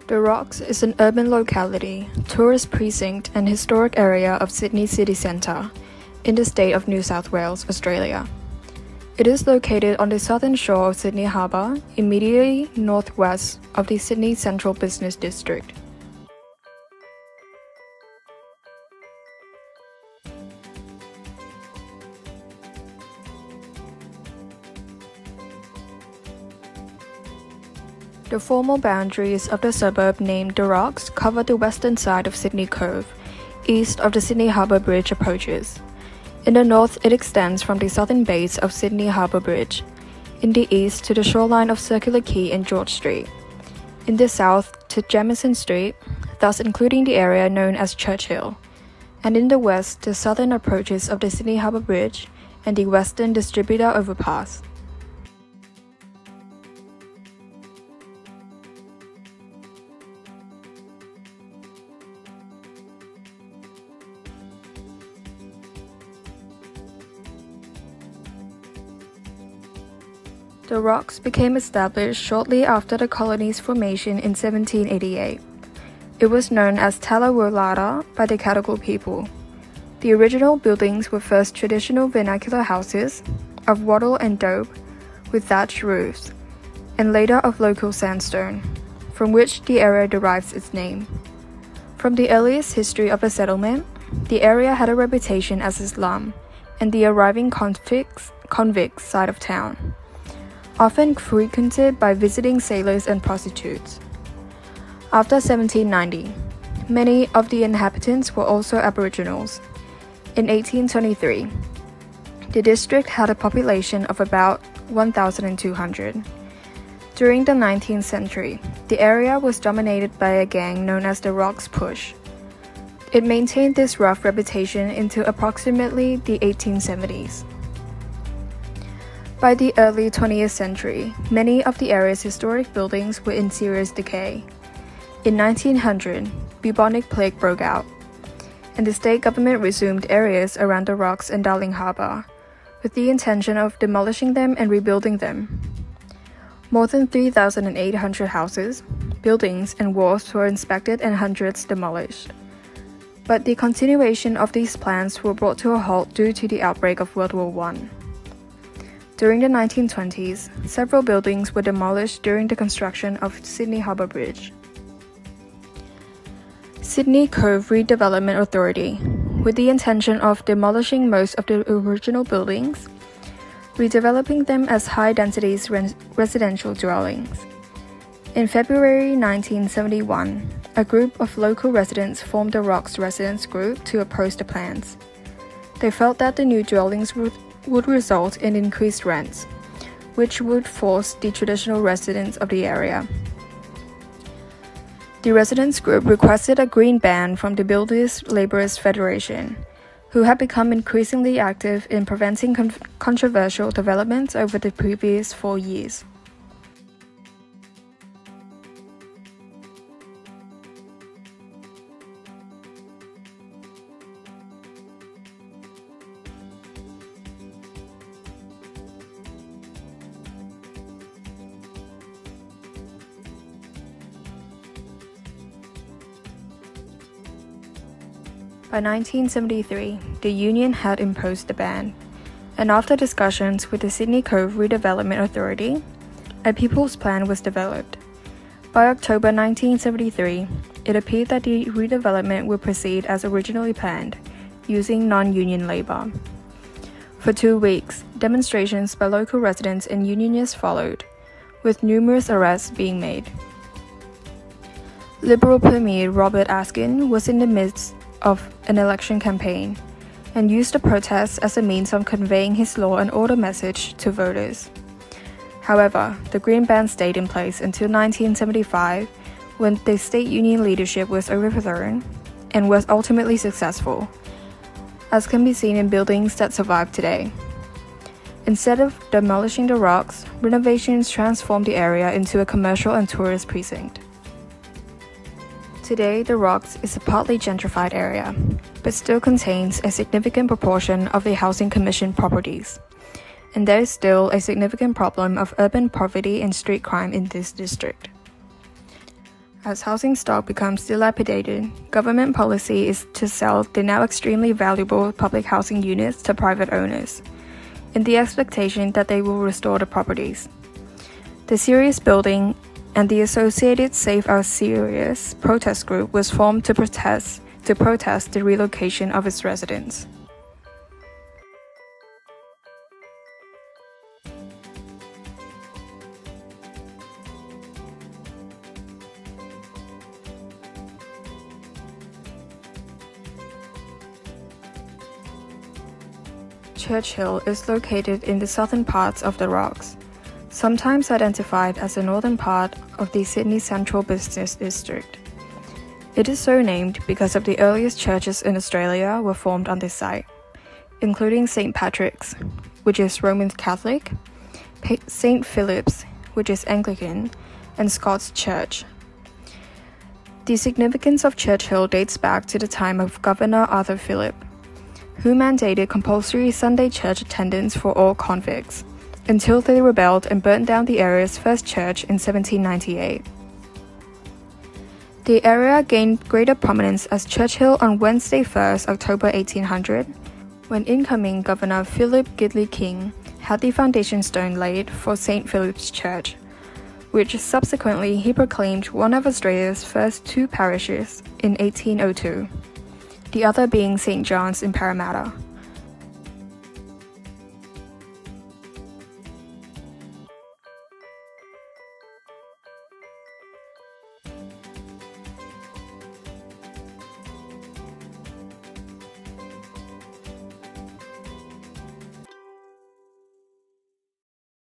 The Rocks is an urban locality, tourist precinct and historic area of Sydney city centre, in the state of New South Wales, Australia. It is located on the southern shore of Sydney Harbour, immediately northwest of the Sydney Central Business District. The formal boundaries of the suburb named The Rocks cover the western side of Sydney Cove, east of the Sydney Harbour Bridge approaches. In the north, it extends from the southern base of Sydney Harbour Bridge, in the east to the shoreline of Circular Quay and George Street, in the south to Jamieson Street, thus including the area known as Churchill, and in the west the southern approaches of the Sydney Harbour Bridge and the Western Distributor Overpass. The Rocks became established shortly after the colony's formation in 1788. It was known as Talawolada by the Cadigal people. The original buildings were first traditional vernacular houses of wattle and daub with thatched roofs, and later of local sandstone, from which the area derives its name. From the earliest history of the settlement, the area had a reputation as a slum and the arriving convicts side of town, often frequented by visiting sailors and prostitutes. After 1790, many of the inhabitants were also Aboriginals. In 1823, the district had a population of about 1,200. During the 19th century, the area was dominated by a gang known as the Rocks Push. It maintained this rough reputation into approximately the 1870s. By the early 20th century, many of the area's historic buildings were in serious decay. In 1900, bubonic plague broke out, and the state government resumed areas around the Rocks and Darling Harbour, with the intention of demolishing them and rebuilding them. More than 3,800 houses, buildings, and wharves were inspected and hundreds demolished. But the continuation of these plans were brought to a halt due to the outbreak of World War I. During the 1920s, several buildings were demolished during the construction of Sydney Harbour Bridge. Sydney Cove Redevelopment Authority, with the intention of demolishing most of the original buildings, redeveloping them as high-density residential dwellings. In February 1971, a group of local residents formed the Rocks Residents Group to oppose the plans. They felt that the new dwellings would result in increased rents, which would force the traditional residents of the area. The residents group requested a green ban from the Builders Labourers Federation, who had become increasingly active in preventing controversial developments over the previous 4 years. By 1973, the union had imposed the ban, and after discussions with the Sydney Cove Redevelopment Authority, a people's plan was developed. By October 1973, it appeared that the redevelopment would proceed as originally planned, using non-union labour. For 2 weeks, demonstrations by local residents and unionists followed, with numerous arrests being made. Liberal Premier Robert Askin was in the midst of an election campaign and used the protests as a means of conveying his law and order message to voters. However, the green ban stayed in place until 1975, when the state union leadership was overthrown and was ultimately successful, as can be seen in buildings that survive today. Instead of demolishing the Rocks, renovations transformed the area into a commercial and tourist precinct. Today, the Rocks is a partly gentrified area, but still contains a significant proportion of the Housing Commission properties, and there is still a significant problem of urban poverty and street crime in this district. As housing stock becomes dilapidated, government policy is to sell the now extremely valuable public housing units to private owners, in the expectation that they will restore the properties. The Sirius Building and the associated Save Our Sirius protest group was formed to protest the relocation of its residents. Churchill is located in the southern parts of the Rocks, sometimes identified as the northern part of the Sydney Central Business District. It is so named because of the earliest churches in Australia were formed on this site, including St. Patrick's, which is Roman Catholic, St. Philip's, which is Anglican, and Scots Church. The significance of Churchill dates back to the time of Governor Arthur Phillip, who mandated compulsory Sunday church attendance for all convicts, until they rebelled and burnt down the area's first church in 1798. The area gained greater prominence as Churchill on Wednesday 1st October 1800, when incoming Governor Philip Gidley King had the foundation stone laid for St. Philip's Church, which subsequently he proclaimed one of Australia's first two parishes in 1802. The other being St. John's in Parramatta.